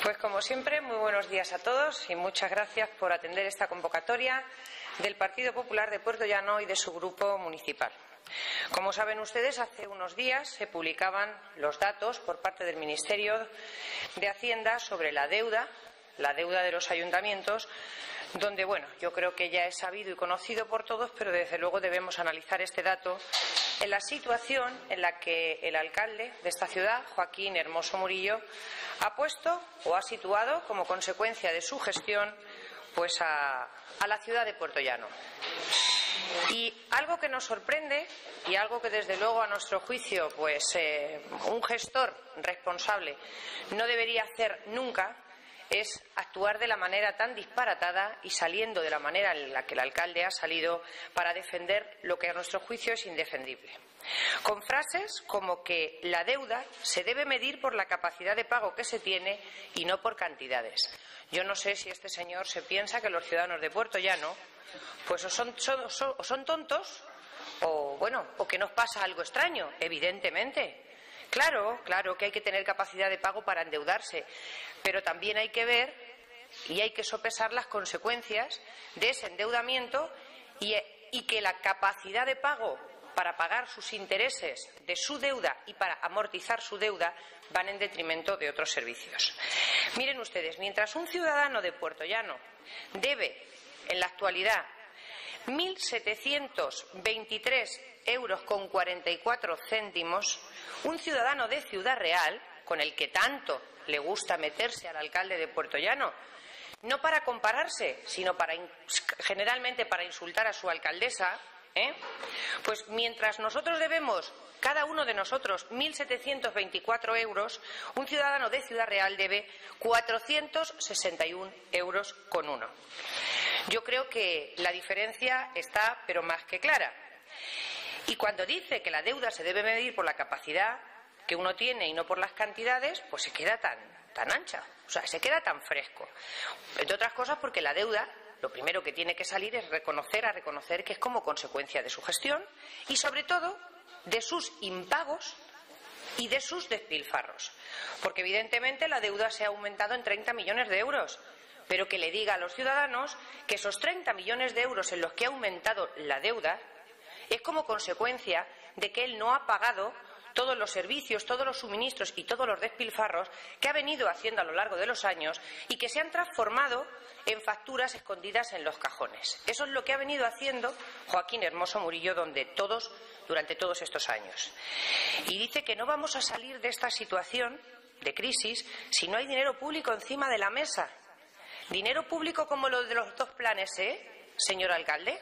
Pues como siempre, muy buenos días a todos y muchas gracias por atender esta convocatoria del Partido Popular de Puertollano y de su grupo municipal. Como saben ustedes, hace unos días se publicaban los datos por parte del Ministerio de Hacienda sobre la deuda de los ayuntamientos, donde, bueno, yo creo que ya es sabido y conocido por todos, pero desde luego debemos analizar este dato en la situación en la que el alcalde de esta ciudad, Joaquín Hermoso Murillo, ha puesto o ha situado como consecuencia de su gestión pues a la ciudad de Puertollano. Y algo que nos sorprende y algo que desde luego a nuestro juicio pues un gestor responsable no debería hacer nunca es actuar de la manera tan disparatada y saliendo de la manera en la que el alcalde ha salido para defender lo que a nuestro juicio es indefendible. Con frases como que la deuda se debe medir por la capacidad de pago que se tiene y no por cantidades. Yo no sé si este señor se piensa que los ciudadanos de Puertollano pues o son tontos o que nos pasa algo extraño, evidentemente. Claro que hay que tener capacidad de pago para endeudarse, pero también hay que ver y hay que sopesar las consecuencias de ese endeudamiento y que la capacidad de pago para pagar sus intereses de su deuda y para amortizar su deuda van en detrimento de otros servicios. Miren ustedes, mientras un ciudadano de Puertollano debe en la actualidad 1.723,44 €, un ciudadano de Ciudad Real, con el que tanto le gusta meterse al alcalde de Puertollano, no para compararse, sino generalmente para insultar a su alcaldesa, pues mientras nosotros debemos, cada uno de nosotros, 1.724 €, un ciudadano de Ciudad Real debe 461,1 €. Yo creo que la diferencia está, pero más que clara. Y cuando dice que la deuda se debe medir por la capacidad que uno tiene y no por las cantidades, pues se queda tan ancha, o sea, se queda tan fresco. Entre otras cosas porque la deuda, lo primero que tiene que salir es reconocer que es como consecuencia de su gestión y, sobre todo, de sus impagos y de sus despilfarros. Porque, evidentemente, la deuda se ha aumentado en 30 millones de euros. Pero que le diga a los ciudadanos que esos 30 millones de euros en los que ha aumentado la deuda es como consecuencia de que él no ha pagado todos los servicios, todos los suministros y todos los despilfarros que ha venido haciendo a lo largo de los años y que se han transformado en facturas escondidas en los cajones. Eso es lo que ha venido haciendo Joaquín Hermoso Murillo durante todos estos años. Y dice que no vamos a salir de esta situación de crisis si no hay dinero público encima de la mesa. ¿Dinero público como lo de los dos planes, señor alcalde?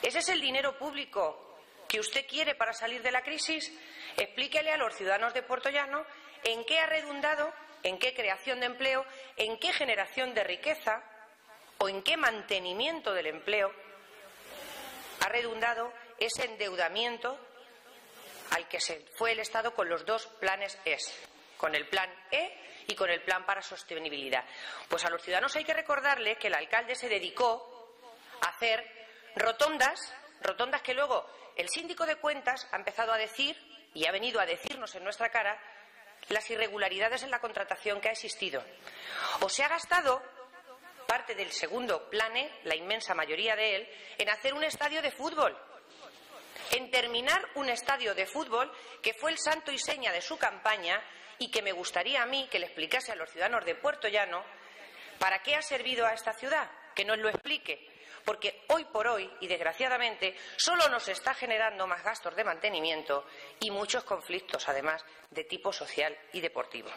¿Ese es el dinero público que usted quiere para salir de la crisis? Explíquele a los ciudadanos de Puertollano en qué ha redundado, en qué creación de empleo, en qué generación de riqueza o en qué mantenimiento del empleo ha redundado ese endeudamiento al que se fue el Estado con los dos planes con el plan E y con el plan para sostenibilidad. Pues a los ciudadanos hay que recordarles que el alcalde se dedicó a hacer rotondas que luego el síndico de cuentas ha empezado a decir y ha venido a decirnos en nuestra cara las irregularidades en la contratación que ha existido. O se ha gastado parte del segundo plan E, la inmensa mayoría de él, en hacer un estadio de fútbol, en terminar un estadio de fútbol que fue el santo y seña de su campaña y que me gustaría a mí que le explicase a los ciudadanos de Puertollano para qué ha servido a esta ciudad, que nos lo explique, porque hoy por hoy, y desgraciadamente, solo nos está generando más gastos de mantenimiento y muchos conflictos, además, de tipo social y deportivo.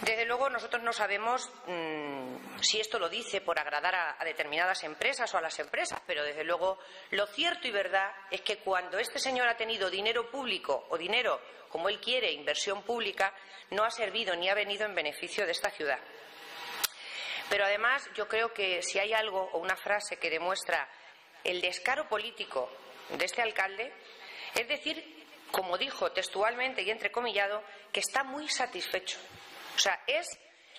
Desde luego, nosotros no sabemos si esto lo dice por agradar a determinadas empresas o a las empresas, pero desde luego lo cierto y verdad es que cuando este señor ha tenido dinero público o dinero, como él quiere, inversión pública, no ha servido ni ha venido en beneficio de esta ciudad. Pero además yo creo que si hay algo o una frase que demuestra el descaro político de este alcalde, es decir, como dijo textualmente y entrecomillado, que está muy satisfecho. O sea, es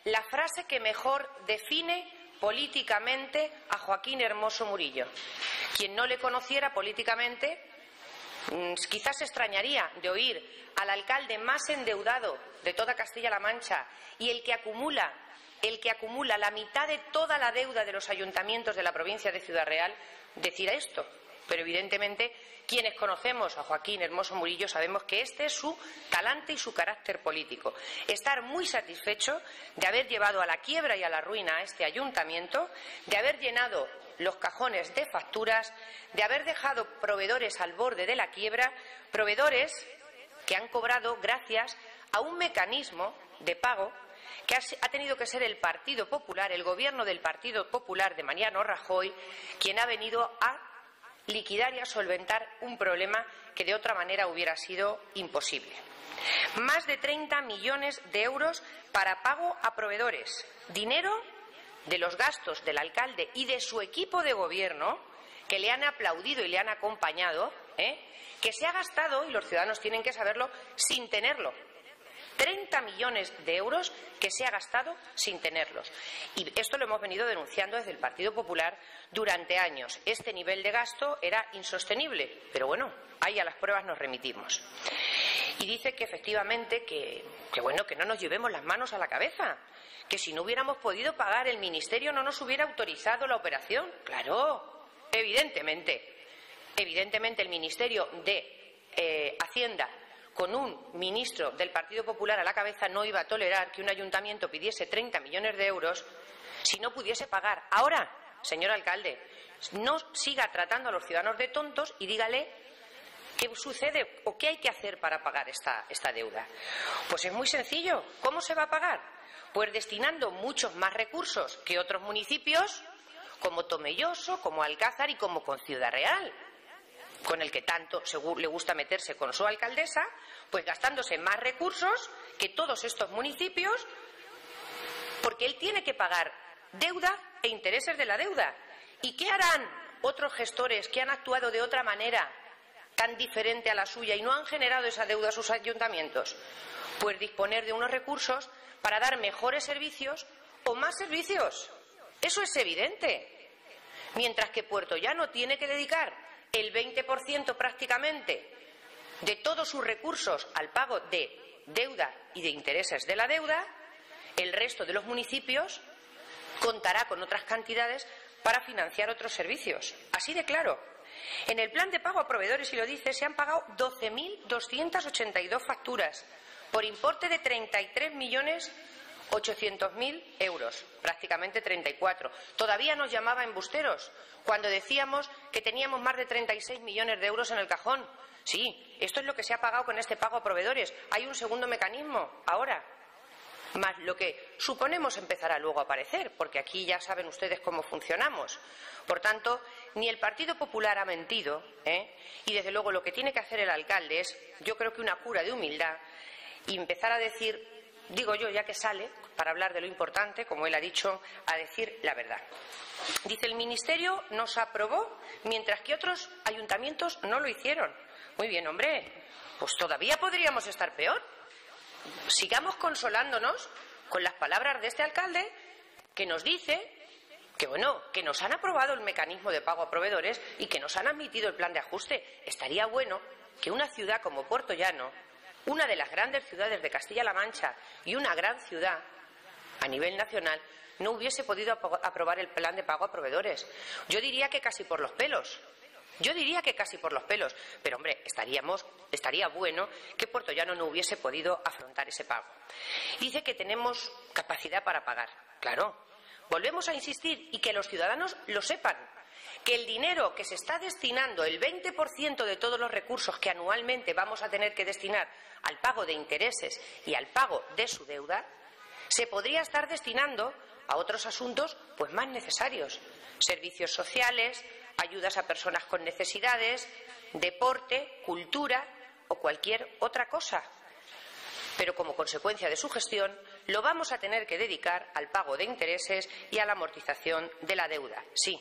la frase que mejor define políticamente a Joaquín Hermoso Murillo. Quien no le conociera políticamente Quizás se extrañaría de oír al alcalde más endeudado de toda Castilla-La Mancha y el que acumula la mitad de toda la deuda de los ayuntamientos de la provincia de Ciudad Real decir esto. Pero evidentemente quienes conocemos a Joaquín Hermoso Murillo sabemos que este es su talante y su carácter político. Estar muy satisfecho de haber llevado a la quiebra y a la ruina a este ayuntamiento, de haber llenado los cajones de facturas, de haber dejado proveedores al borde de la quiebra, proveedores que han cobrado gracias a un mecanismo de pago que ha tenido que ser el Partido Popular, el gobierno del Partido Popular de Mariano Rajoy, quien ha venido a liquidar y a solventar un problema que de otra manera hubiera sido imposible. Más de 30 millones de euros para pago a proveedores, dinero de los gastos del alcalde y de su equipo de gobierno, que le han aplaudido y le han acompañado, que se ha gastado, y los ciudadanos tienen que saberlo, sin tenerlo. 30 millones de euros que se ha gastado sin tenerlos. Y esto lo hemos venido denunciando desde el Partido Popular durante años. Este nivel de gasto era insostenible, pero bueno, ahí a las pruebas nos remitimos. Y dice que efectivamente que no nos llevemos las manos a la cabeza, que si no hubiéramos podido pagar el Ministerio no nos hubiera autorizado la operación. Claro, evidentemente el Ministerio de Hacienda, con un ministro del Partido Popular a la cabeza, no iba a tolerar que un ayuntamiento pidiese 30 millones de euros si no pudiese pagar. Ahora, señor alcalde, no siga tratando a los ciudadanos de tontos y dígale qué sucede o qué hay que hacer para pagar esta deuda. Pues es muy sencillo. ¿Cómo se va a pagar? Pues destinando muchos más recursos que otros municipios, como Tomelloso, como Alcázar y como con Ciudad Real, con el que tanto le gusta meterse con su alcaldesa, pues gastándose más recursos que todos estos municipios, porque él tiene que pagar deuda e intereses de la deuda. ¿Y qué harán otros gestores que han actuado de otra manera tan diferente a la suya y no han generado esa deuda a sus ayuntamientos? Pues disponer de unos recursos para dar mejores servicios o más servicios. Eso es evidente. Mientras que Puertollano tiene que dedicar el 20% prácticamente de todos sus recursos al pago de deuda y de intereses de la deuda, el resto de los municipios contará con otras cantidades para financiar otros servicios. Así de claro. En el plan de pago a proveedores, y lo dice, se han pagado 12.282 facturas por importe de 33.800.000 euros, prácticamente 34. Todavía nos llamaba embusteros cuando decíamos que teníamos más de 36 millones de euros en el cajón. Sí, esto es lo que se ha pagado con este pago a proveedores. Hay un segundo mecanismo ahora, más lo que suponemos empezará luego a aparecer, porque aquí ya saben ustedes cómo funcionamos. Por tanto, ni el Partido Popular ha mentido, y desde luego lo que tiene que hacer el alcalde es, yo creo que una cura de humildad, y empezar a decir, digo yo, ya que sale, para hablar de lo importante, como él ha dicho, a decir la verdad. Dice, el Ministerio nos aprobó, mientras que otros ayuntamientos no lo hicieron. Muy bien, hombre, pues todavía podríamos estar peor. Sigamos consolándonos con las palabras de este alcalde, que nos dice que nos han aprobado el mecanismo de pago a proveedores y que nos han admitido el plan de ajuste. Estaría bueno que una ciudad como Puertollano, una de las grandes ciudades de Castilla-La Mancha y una gran ciudad a nivel nacional, no hubiese podido aprobar el plan de pago a proveedores. Yo diría que casi por los pelos. Pero, hombre, estaría bueno que Puertollano no hubiese podido afrontar ese pago. Dice que tenemos capacidad para pagar. Claro, volvemos a insistir y que los ciudadanos lo sepan, que el dinero que se está destinando, el 20% de todos los recursos que anualmente vamos a tener que destinar al pago de intereses y al pago de su deuda, se podría estar destinando a otros asuntos pues más necesarios, servicios sociales, ayudas a personas con necesidades, deporte, cultura o cualquier otra cosa. Pero como consecuencia de su gestión lo vamos a tener que dedicar al pago de intereses y a la amortización de la deuda. Sí,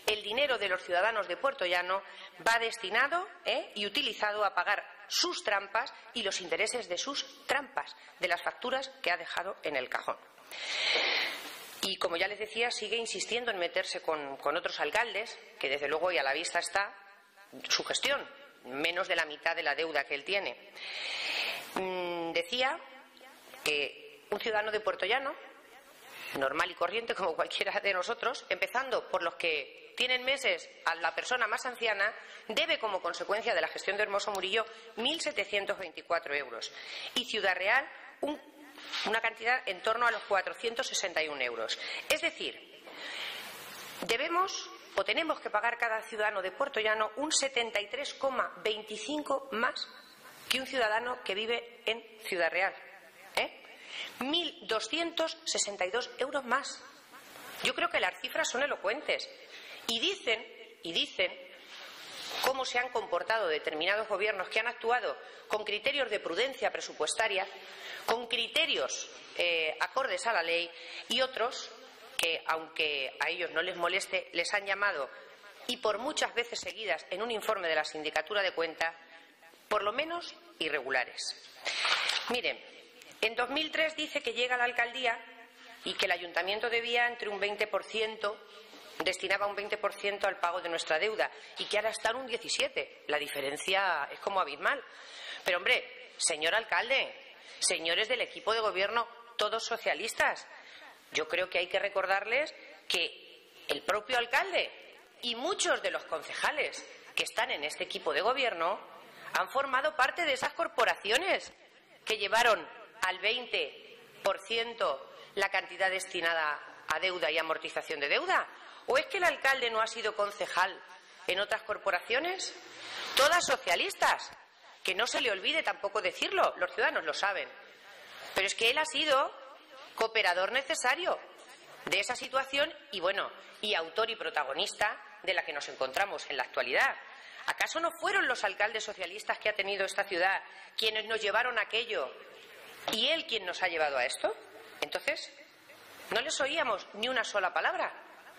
el dinero de los ciudadanos de Puertollano va destinado y utilizado a pagar sus trampas y los intereses de sus trampas, de las facturas que ha dejado en el cajón. Y, como ya les decía, sigue insistiendo en meterse con otros alcaldes, que desde luego y a la vista está su gestión. menos de la mitad de la deuda que él tiene. Decía que un ciudadano de Puertollano, normal y corriente como cualquiera de nosotros, empezando por los que tienen meses a la persona más anciana, debe como consecuencia de la gestión de Hermoso Murillo 1.724 euros y Ciudad Real una cantidad en torno a los 461 euros. Es decir, debemos o tenemos que pagar cada ciudadano de Puertollano un 73,25 más que un ciudadano que vive en Ciudad Real. 1.262 euros más. Yo creo que las cifras son elocuentes y dicen cómo se han comportado determinados gobiernos que han actuado con criterios de prudencia presupuestaria, con criterios acordes a la ley, y otros que, aunque a ellos no les moleste, les han llamado, y por muchas veces seguidas en un informe de la Sindicatura de Cuentas, por lo menos irregulares. Miren, en 2003 dice que llega a la alcaldía y que el ayuntamiento debía entre un 20%, destinaba un 20% al pago de nuestra deuda, y que ahora está en un 17%. La diferencia es como abismal. Pero, hombre, señor alcalde, señores del equipo de gobierno, todos socialistas, yo creo que hay que recordarles que el propio alcalde y muchos de los concejales que están en este equipo de gobierno han formado parte de esas corporaciones que llevaron al 20% la cantidad destinada a deuda y amortización de deuda. ¿O es que el alcalde no ha sido concejal en otras corporaciones? Todas socialistas. Que no se le olvide tampoco decirlo, los ciudadanos lo saben. Pero es que él ha sido cooperador necesario de esa situación y, bueno, y autor y protagonista de la que nos encontramos en la actualidad. ¿Acaso no fueron los alcaldes socialistas que ha tenido esta ciudad quienes nos llevaron a aquello y él quien nos ha llevado a esto? Entonces, no les oíamos ni una sola palabra,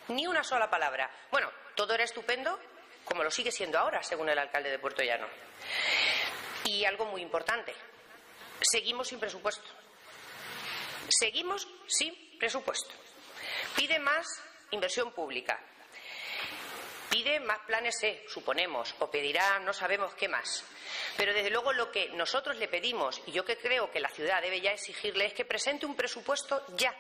ni una sola palabra. Bueno, todo era estupendo, como lo sigue siendo ahora, según el alcalde de Puertollano. Y algo muy importante, seguimos sin presupuesto. Seguimos sin presupuesto. Pide más inversión pública. Pide más planes E, suponemos, o pedirá no sabemos qué más. Pero desde luego lo que nosotros le pedimos, y yo que creo que la ciudad debe ya exigirle, es que presente un presupuesto ya.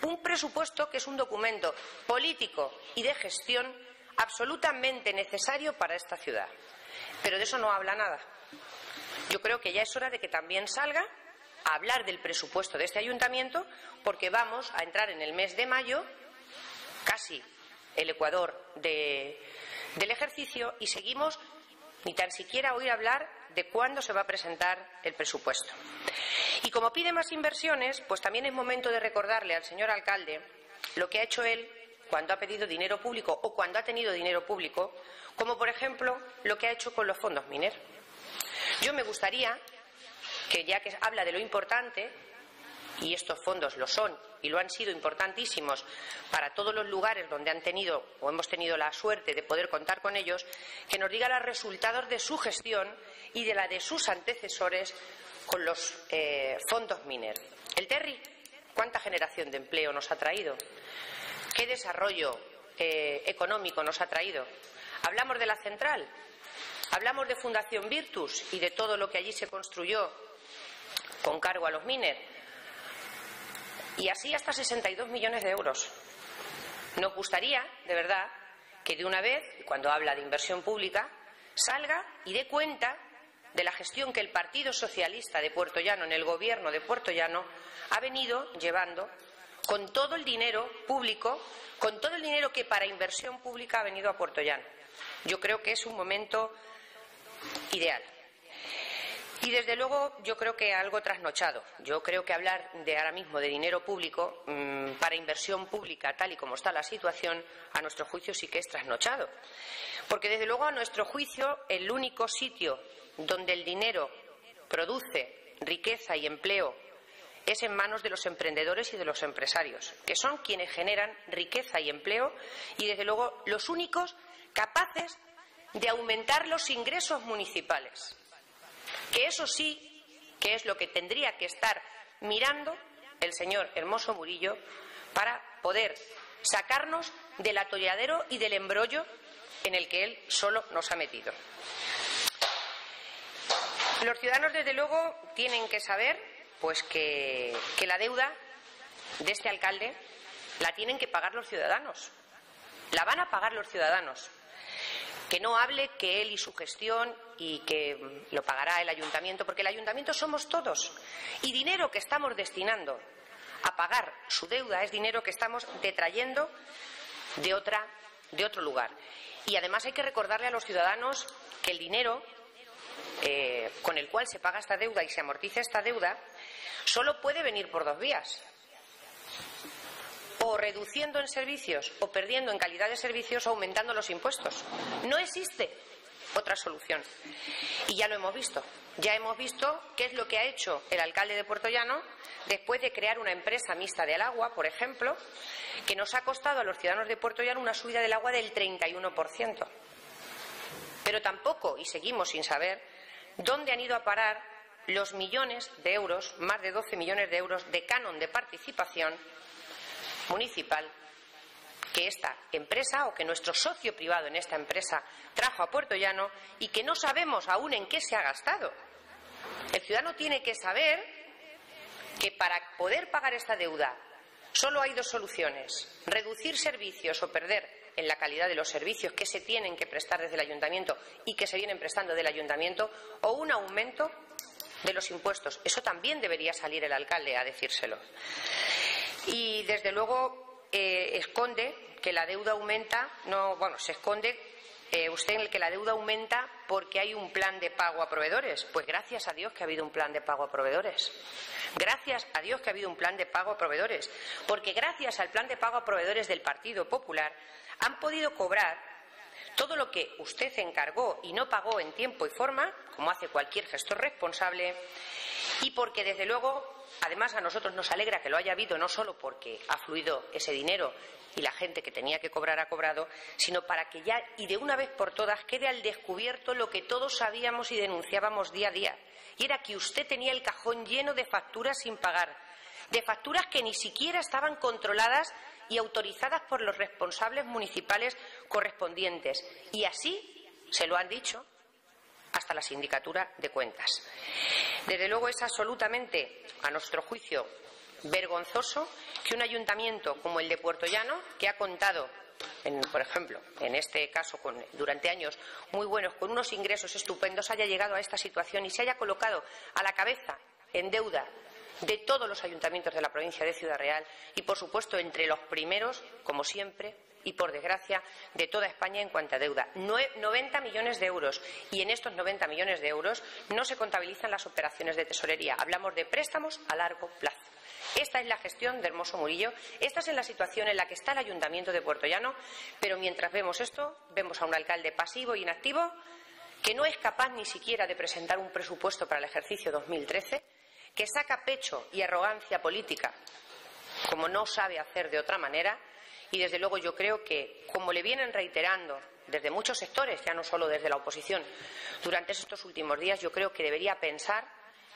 Un presupuesto que es un documento político y de gestión absolutamente necesario para esta ciudad. Pero de eso no habla nada. Yo creo que ya es hora de que también salga a hablar del presupuesto de este ayuntamiento, porque vamos a entrar en el mes de mayo, casi el ecuador del ejercicio, y seguimos ni tan siquiera oír hablar de cuándo se va a presentar el presupuesto. Y como pide más inversiones, pues también es momento de recordarle al señor alcalde lo que ha hecho él cuando ha pedido dinero público o cuando ha tenido dinero público, como por ejemplo lo que ha hecho con los fondos Miner. Yo me gustaría que, ya que habla de lo importante, y estos fondos lo son y lo han sido importantísimos para todos los lugares donde han tenido o hemos tenido la suerte de poder contar con ellos, que nos diga los resultados de su gestión y de la de sus antecesores con los fondos Miner. El Terri, ¿cuánta generación de empleo nos ha traído? ¿Qué desarrollo económico nos ha traído? Hablamos de la central, hablamos de Fundación Virtus y de todo lo que allí se construyó con cargo a los Miner. Y así hasta 62 millones de euros. Nos gustaría, de verdad, que de una vez, cuando habla de inversión pública, salga y dé cuenta de la gestión que el Partido Socialista de Puertollano, en el gobierno de Puertollano, ha venido llevando con todo el dinero público, con todo el dinero que para inversión pública ha venido a Puertollano. Yo creo que es un momento ideal. Y desde luego yo creo que algo trasnochado. Yo creo que hablar de ahora mismo de dinero público para inversión pública, tal y como está la situación, a nuestro juicio sí que es trasnochado. Porque desde luego a nuestro juicio el único sitio donde el dinero produce riqueza y empleo es en manos de los emprendedores y de los empresarios, que son quienes generan riqueza y empleo y desde luego los únicos capaces de aumentar los ingresos municipales. Que eso sí que es lo que tendría que estar mirando el señor Hermoso Murillo para poder sacarnos del atolladero y del embrollo en el que él solo nos ha metido. Los ciudadanos, desde luego, tienen que saber pues que la deuda de este alcalde la tienen que pagar los ciudadanos. La van a pagar los ciudadanos. Que no hable que él y su gestión y que lo pagará el ayuntamiento, porque el ayuntamiento somos todos. Y dinero que estamos destinando a pagar su deuda es dinero que estamos detrayendo de otro lugar. Y además hay que recordarle a los ciudadanos que el dinero con el cual se paga esta deuda y se amortiza esta deuda solo puede venir por dos vías: o reduciendo en servicios, o perdiendo en calidad de servicios, o aumentando los impuestos. No existe otra solución. Y ya lo hemos visto. Ya hemos visto qué es lo que ha hecho el alcalde de Puertollano después de crear una empresa mixta del agua, por ejemplo, que nos ha costado a los ciudadanos de Puertollano una subida del agua del 31%. Pero tampoco, y seguimos sin saber, dónde han ido a parar los millones de euros, más de 12 millones de euros de canon de participación municipal que esta empresa, o que nuestro socio privado en esta empresa, trajo a Puertollano y que no sabemos aún en qué se ha gastado. El ciudadano tiene que saber que para poder pagar esta deuda solo hay dos soluciones: reducir servicios o perder en la calidad de los servicios que se tienen que prestar desde el ayuntamiento y que se vienen prestando del ayuntamiento, o un aumento de los impuestos. Eso también debería salir el alcalde a decírselo. Y desde luego esconde que la deuda aumenta, se esconde usted en el que la deuda aumenta porque hay un plan de pago a proveedores. Pues gracias a Dios que ha habido un plan de pago a proveedores. Gracias a Dios que ha habido un plan de pago a proveedores, porque gracias al plan de pago a proveedores del Partido Popular han podido cobrar todo lo que usted encargó y no pagó en tiempo y forma, como hace cualquier gestor responsable, y porque desde luego, además, a nosotros nos alegra que lo haya habido, no solo porque ha fluido ese dinero y la gente que tenía que cobrar ha cobrado, sino para que ya y de una vez por todas quede al descubierto lo que todos sabíamos y denunciábamos día a día, y era que usted tenía el cajón lleno de facturas sin pagar, de facturas que ni siquiera estaban controladas y autorizadas por los responsables municipales correspondientes. Y así se lo han dicho hasta la Sindicatura de Cuentas. Desde luego es absolutamente, a nuestro juicio, vergonzoso que un ayuntamiento como el de Puertollano, que ha contado, por ejemplo, en este caso durante años muy buenos, con unos ingresos estupendos, haya llegado a esta situación y se haya colocado a la cabeza en deuda de todos los ayuntamientos de la provincia de Ciudad Real y, por supuesto, entre los primeros, como siempre, y por desgracia, de toda España en cuanto a deuda. 90 millones de euros. Y en estos 90 millones de euros no se contabilizan las operaciones de tesorería. Hablamos de préstamos a largo plazo. Esta es la gestión de Hermoso Murillo. Esta es la situación en la que está el ayuntamiento de Puertollano. Pero mientras vemos esto, vemos a un alcalde pasivo e inactivo que no es capaz ni siquiera de presentar un presupuesto para el ejercicio 2013, que saca pecho y arrogancia política, como no sabe hacer de otra manera, y desde luego yo creo que, como le vienen reiterando desde muchos sectores, ya no solo desde la oposición, durante estos últimos días, yo creo que debería pensar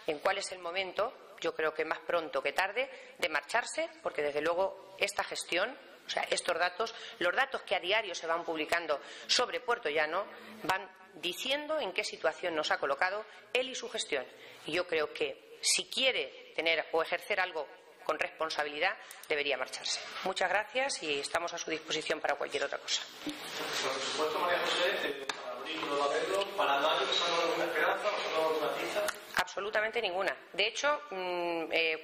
en cuál es el momento, yo creo que más pronto que tarde, de marcharse, porque desde luego esta gestión, o sea, estos datos, los datos que a diario se van publicando sobre Puertollano, van diciendo en qué situación nos ha colocado él y su gestión. Y yo creo que si quiere tener o ejercer algo con responsabilidad, debería marcharse. Muchas gracias y estamos a su disposición para cualquier otra cosa. Por supuesto, María José, para abril no va a haberlo, para mayo ¿nos ha dado alguna esperanza, nos ha dado alguna tiza? Absolutamente ninguna. De hecho,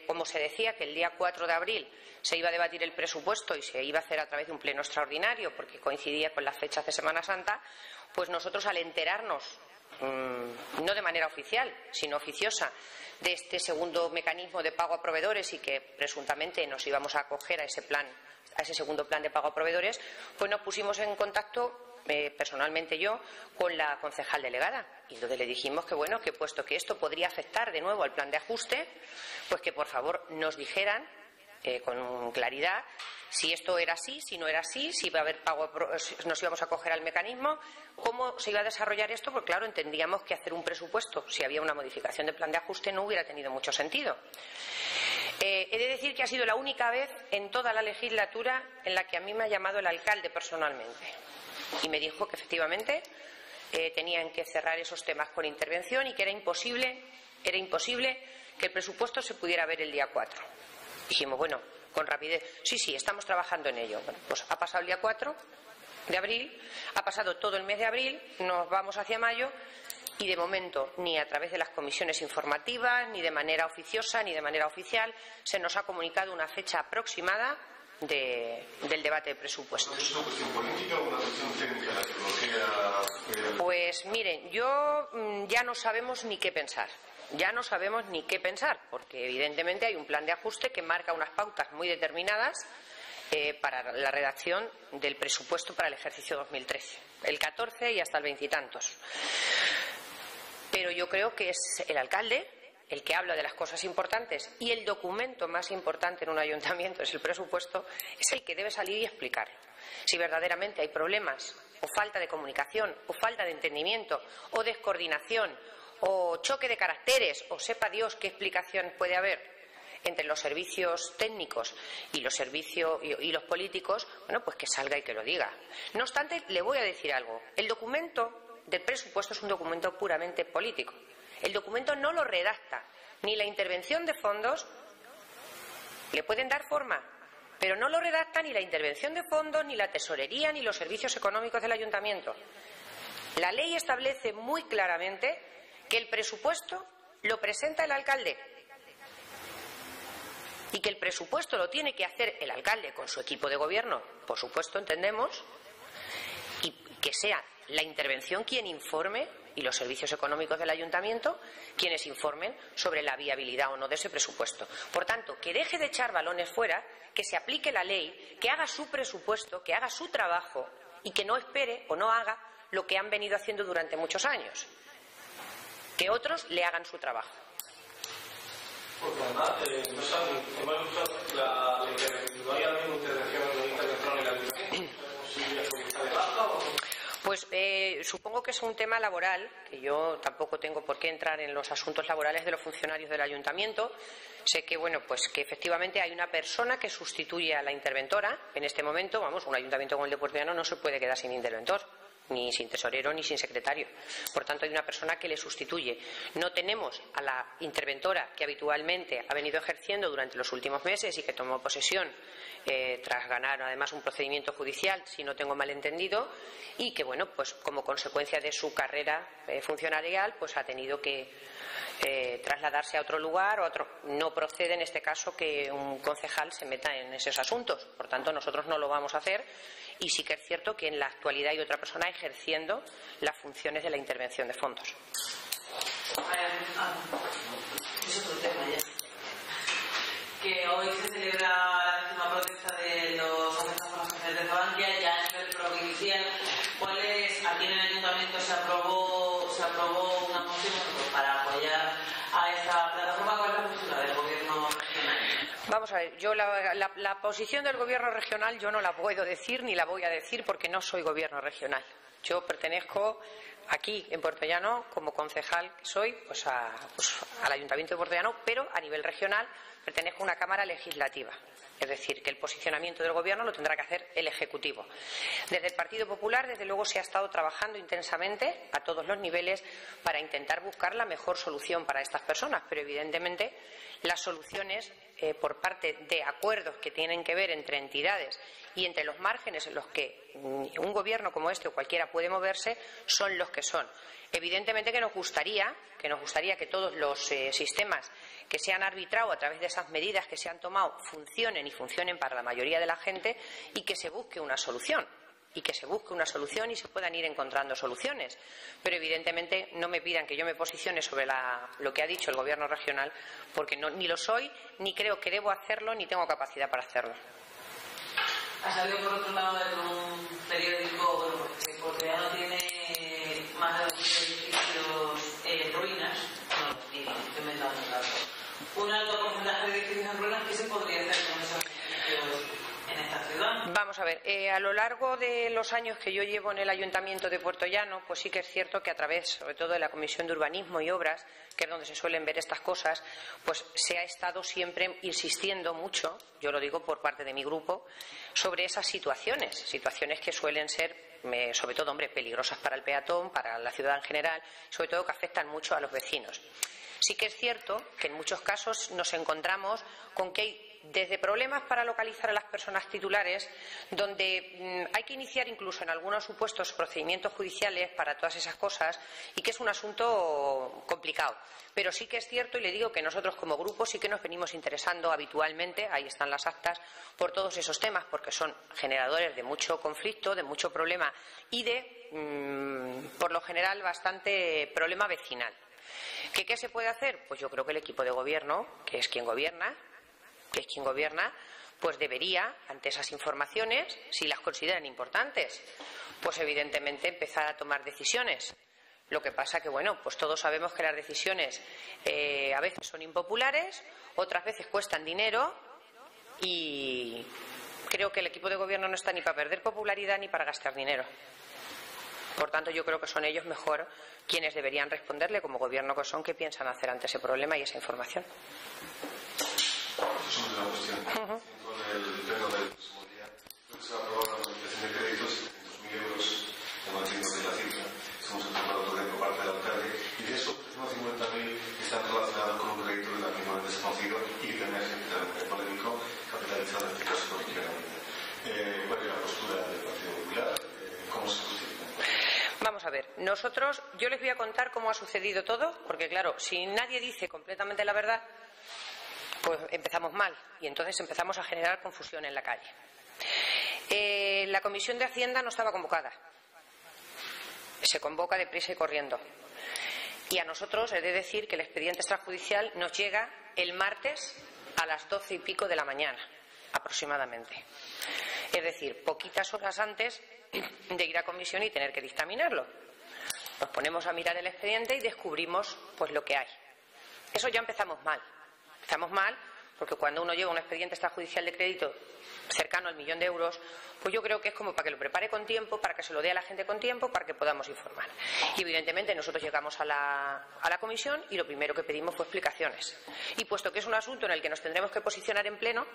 como se decía que el día 4 de abril se iba a debatir el presupuesto y se iba a hacer a través de un pleno extraordinario porque coincidía con las fechas de Semana Santa, pues nosotros, al enterarnos, no de manera oficial, sino oficiosa, de este segundo mecanismo de pago a proveedores y que presuntamente nos íbamos a acoger a ese segundo plan de pago a proveedores, pues nos pusimos en contacto personalmente yo con la concejal delegada, y entonces le dijimos que bueno, que puesto que esto podría afectar de nuevo al plan de ajuste, pues que por favor nos dijeran con claridad si esto era así, si no era así, si iba a haber pago, nos íbamos a acoger al mecanismo, cómo se iba a desarrollar esto, porque claro, entendíamos que hacer un presupuesto, si había una modificación del plan de ajuste, no hubiera tenido mucho sentido. He de decir que ha sido la única vez en toda la legislatura en la que a mí me ha llamado el alcalde personalmente y me dijo que efectivamente tenían que cerrar esos temas con intervención y que era imposible que el presupuesto se pudiera ver el día 4. Dijimos, bueno, con rapidez, sí, estamos trabajando en ello. Bueno, pues ha pasado el día 4 de abril, ha pasado todo el mes de abril, nos vamos hacia mayo y de momento ni a través de las comisiones informativas, ni de manera oficiosa, ni de manera oficial se nos ha comunicado una fecha aproximada del debate de presupuestos. ¿Es una cuestión política o una cuestión técnica la que bloquea? Pues miren, ya no sabemos ni qué pensar. Ya no sabemos ni qué pensar, porque evidentemente hay un plan de ajuste que marca unas pautas muy determinadas para la redacción del presupuesto para el ejercicio 2013, el 14 y hasta el 20 y tantos. Pero yo creo que es el alcalde el que habla de las cosas importantes y el documento más importante en un ayuntamiento es el presupuesto, es el que debe salir y explicarlo. Si verdaderamente hay problemas o falta de comunicación o falta de entendimiento o descoordinación o choque de caracteres o sepa Dios qué explicación puede haber entre los servicios técnicos y los servicios y los políticos, bueno, pues que salga y que lo diga. No obstante, le voy a decir algo. El documento del presupuesto es un documento puramente político. El documento no lo redacta ni la intervención de fondos, le pueden dar forma, pero no lo redacta ni la intervención de fondos, ni la tesorería, ni los servicios económicos del ayuntamiento. La ley establece muy claramente que el presupuesto lo presenta el alcalde y que el presupuesto lo tiene que hacer el alcalde con su equipo de gobierno, por supuesto, entendemos, y que sea la intervención quien informe y los servicios económicos del ayuntamiento quienes informen sobre la viabilidad o no de ese presupuesto. Por tanto, que deje de echar balones fuera, que se aplique la ley, que haga su presupuesto, que haga su trabajo y que no espere o no haga lo que han venido haciendo durante muchos años. Que otros le hagan su trabajo. Porque además, no saben, hemos escuchado la intervención, no hay alguna intervención en la ayuntamiento, si está de baja o... Pues supongo que es un tema laboral, que yo tampoco tengo por qué entrar en los asuntos laborales de los funcionarios del ayuntamiento. Sé que, bueno, pues que efectivamente hay una persona que sustituye a la interventora. En este momento, vamos, un ayuntamiento como el de Puerto Llano no se puede quedar sin interventor, ni sin tesorero, ni sin secretario. Por tanto, hay una persona que le sustituye. No tenemos a la interventora que habitualmente ha venido ejerciendo durante los últimos meses y que tomó posesión tras ganar además un procedimiento judicial, si no tengo mal entendido, y que, bueno, pues como consecuencia de su carrera funcionarial, pues ha tenido que trasladarse a otro lugar o a otro. No procede en este caso que un concejal se meta en esos asuntos. Por tanto, nosotros no lo vamos a hacer. Y sí que es cierto que en la actualidad hay otra persona ejerciendo las funciones de la intervención de fondos. Es otro tema ya. Que hoy se celebra la última protesta de los afectados por las acciones de Bankia, ya a nivel provincial. Aquí en el ayuntamiento se aprobó una moción para apoyar a esta plataforma. ¿Cuál es la postura del gobierno regional? Vamos a ver, yo la posición del gobierno regional yo no la puedo decir ni la voy a decir porque no soy gobierno regional. Yo pertenezco aquí en Puerto Llano como concejal que soy pues al Ayuntamiento de Puerto Llano, pero a nivel regional pertenezco a una Cámara Legislativa. Es decir, que el posicionamiento del Gobierno lo tendrá que hacer el Ejecutivo. Desde el Partido Popular, desde luego, se ha estado trabajando intensamente a todos los niveles para intentar buscar la mejor solución para estas personas, pero evidentemente las soluciones por parte de acuerdos que tienen que ver entre entidades y entre los márgenes en los que un Gobierno como este o cualquiera puede moverse son los que son. Evidentemente que nos gustaría que todos los sistemas que se han arbitrado a través de esas medidas que se han tomado funcionen y funcionen para la mayoría de la gente y que se busque una solución. Y se puedan ir encontrando soluciones. Pero evidentemente no me pidan que yo me posicione sobre lo que ha dicho el Gobierno regional, porque ni lo soy, ni creo que debo hacerlo, ni tengo capacidad para hacerlo. Ha salido por otro lado en un periódico que Puerto Llano tiene más de 200 edificios en ruinas. Un alto porcentaje de edificios en ruinas. ¿Qué se podría hacer con esos edificios en esta ciudad? Vamos a ver, a lo largo de los años que yo llevo en el Ayuntamiento de Puerto Llano, pues sí que es cierto que a través, sobre todo, de la Comisión de Urbanismo y Obras, que es donde se suelen ver estas cosas, pues se ha estado siempre insistiendo mucho, yo lo digo por parte de mi grupo, sobre esas situaciones que suelen ser sobre todo, hombre, peligrosas para el peatón, para la ciudad en general, sobre todo que afectan mucho a los vecinos. Sí que es cierto que en muchos casos nos encontramos con que hay desde problemas para localizar a las personas titulares, donde hay que iniciar incluso en algunos supuestos procedimientos judiciales para todas esas cosas, y que es un asunto complicado. Pero sí que es cierto, y le digo que nosotros como grupo sí que nos venimos interesando habitualmente, ahí están las actas, por todos esos temas, porque son generadores de mucho conflicto, de mucho problema y de, por lo general, bastante problema vecinal. ¿Qué se puede hacer? Pues yo creo que el equipo de gobierno, que es quien gobierna, pues debería, ante esas informaciones, si las consideran importantes, pues evidentemente empezar a tomar decisiones. Lo que pasa que, bueno, pues todos sabemos que las decisiones a veces son impopulares, otras veces cuestan dinero, y creo que el equipo de gobierno no está ni para perder popularidad ni para gastar dinero. Por tanto, yo creo que son ellos mejor quienes deberían responderle, como gobierno que son, qué piensan hacer ante ese problema y esa información. Es una cuestión. Con el pleno del próximo día, se ha aprobado la modificación de créditos, 700.000 euros, de mantenimiento de la cifra. Estamos informando por parte del alcalde, y de eso, 150.000 están relacionados con un crédito que también no es desconocido y que también es polémico, capitalizado en este caso políticamente. ¿Cuál es la postura del Partido Popular? ¿Cómo se justifica? Vamos a ver, nosotros, yo les voy a contar cómo ha sucedido todo, porque claro, si nadie dice completamente la verdad, pues empezamos mal, y entonces empezamos a generar confusión en la calle. La Comisión de Hacienda no estaba convocada. Se convoca deprisa y corriendo. Y a nosotros he de decir que el expediente extrajudicial nos llega el martes a las 12 y pico de la mañana, aproximadamente. Es decir, poquitas horas antes de ir a comisión y tener que dictaminarlo. Nos ponemos a mirar el expediente y descubrimos pues lo que hay. Eso ya empezamos mal. Empezamos mal porque cuando uno lleva un expediente extrajudicial de crédito cercano al 1.000.000 de euros, pues yo creo que es como para que lo prepare con tiempo, para que se lo dé a la gente con tiempo, para que podamos informar. Y evidentemente nosotros llegamos a la comisión y lo primero que pedimos fue explicaciones. Y puesto que es un asunto en el que nos tendremos que posicionar en pleno,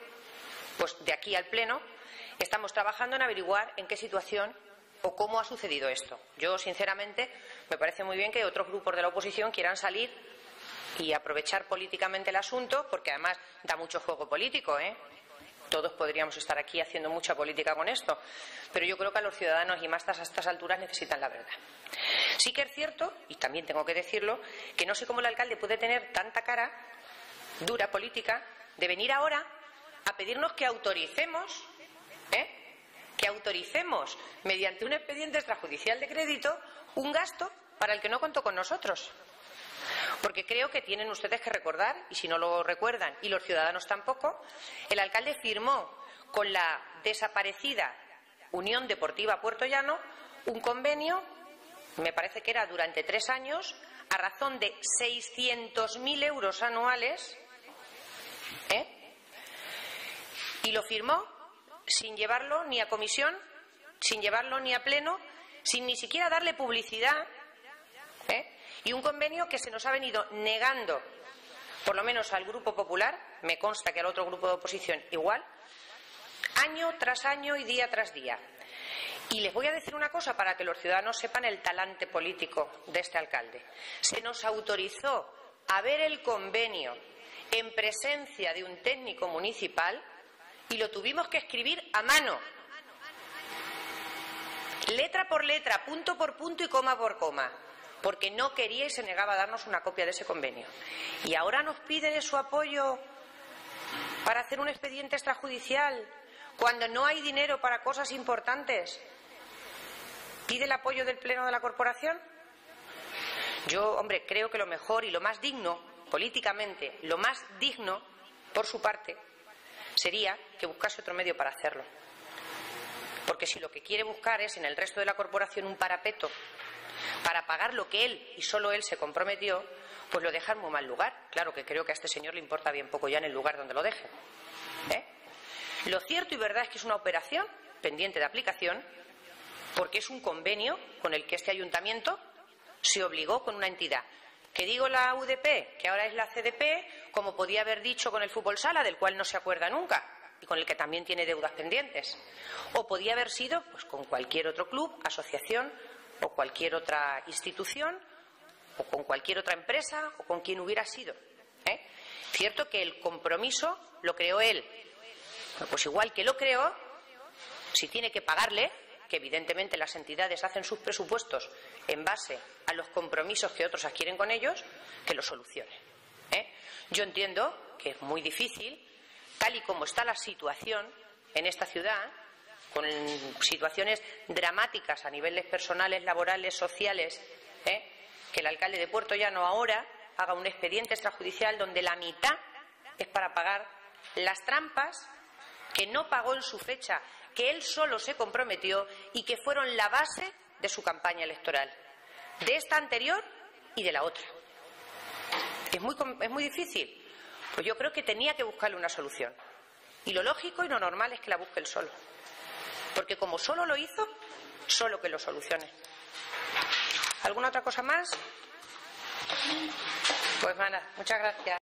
pues de aquí al pleno estamos trabajando en averiguar en qué situación o cómo ha sucedido esto. Yo, sinceramente, me parece muy bien que otros grupos de la oposición quieran salir y aprovechar políticamente el asunto, porque además da mucho juego político, ¿eh? Todos podríamos estar aquí haciendo mucha política con esto, pero yo creo que a los ciudadanos y más a estas alturas necesitan la verdad. Sí que es cierto, y también tengo que decirlo, que no sé cómo el alcalde puede tener tanta cara dura política de venir ahora a pedirnos que autoricemos, mediante un expediente extrajudicial de crédito, un gasto para el que no contó con nosotros. Porque creo que tienen ustedes que recordar, y si no lo recuerdan, y los ciudadanos tampoco, el alcalde firmó con la desaparecida Unión Deportiva Puerto Llano un convenio, me parece que era durante 3 años, a razón de 600.000 euros anuales, y lo firmó sin llevarlo ni a comisión, sin llevarlo ni a pleno, sin ni siquiera darle publicidad, y un convenio que se nos ha venido negando, por lo menos al Grupo Popular, me consta que al otro grupo de oposición igual, año tras año y día tras día. Y les voy a decir una cosa para que los ciudadanos sepan el talante político de este alcalde. Se nos autorizó a ver el convenio en presencia de un técnico municipal y lo tuvimos que escribir a mano, letra por letra, punto por punto y coma por coma, porque no quería y se negaba a darnos una copia de ese convenio. Y ahora nos pide su apoyo para hacer un expediente extrajudicial cuando no hay dinero para cosas importantes. ¿Pide el apoyo del Pleno de la Corporación? Yo, hombre, creo que lo mejor y lo más digno, políticamente, lo más digno, por su parte, sería que buscase otro medio para hacerlo. Porque si lo que quiere buscar es en el resto de la corporación un parapeto para pagar lo que él y solo él se comprometió, pues lo deja en muy mal lugar. Claro que creo que a este señor le importa bien poco ya en el lugar donde lo deje. Lo cierto y verdad es que es una operación pendiente de aplicación, porque es un convenio con el que este ayuntamiento se obligó con una entidad. Que digo la UDP, que ahora es la CDP, como podía haber dicho con el fútbol sala, del cual no se acuerda nunca. y con el que también tiene deudas pendientes. O podía haber sido pues, con cualquier otro club, asociación o cualquier otra institución o con cualquier otra empresa o con quien hubiera sido. Cierto que el compromiso lo creó él. Bueno, pues igual que lo creó, si tiene que pagarle, que evidentemente las entidades hacen sus presupuestos en base a los compromisos que otros adquieren con ellos, que lo solucione. Yo entiendo que es muy difícil, tal y como está la situación en esta ciudad, con situaciones dramáticas a niveles personales, laborales, sociales, que el alcalde de Puerto Llano ahora haga un expediente extrajudicial donde la mitad es para pagar las trampas que no pagó en su fecha, que él solo se comprometió y que fueron la base de su campaña electoral, de esta anterior y de la otra. Es muy difícil. Pues yo creo que tenía que buscarle una solución. Y lo lógico y lo normal es que la busque él solo. Porque como solo lo hizo, solo que lo solucione. ¿Alguna otra cosa más? Pues nada, muchas gracias.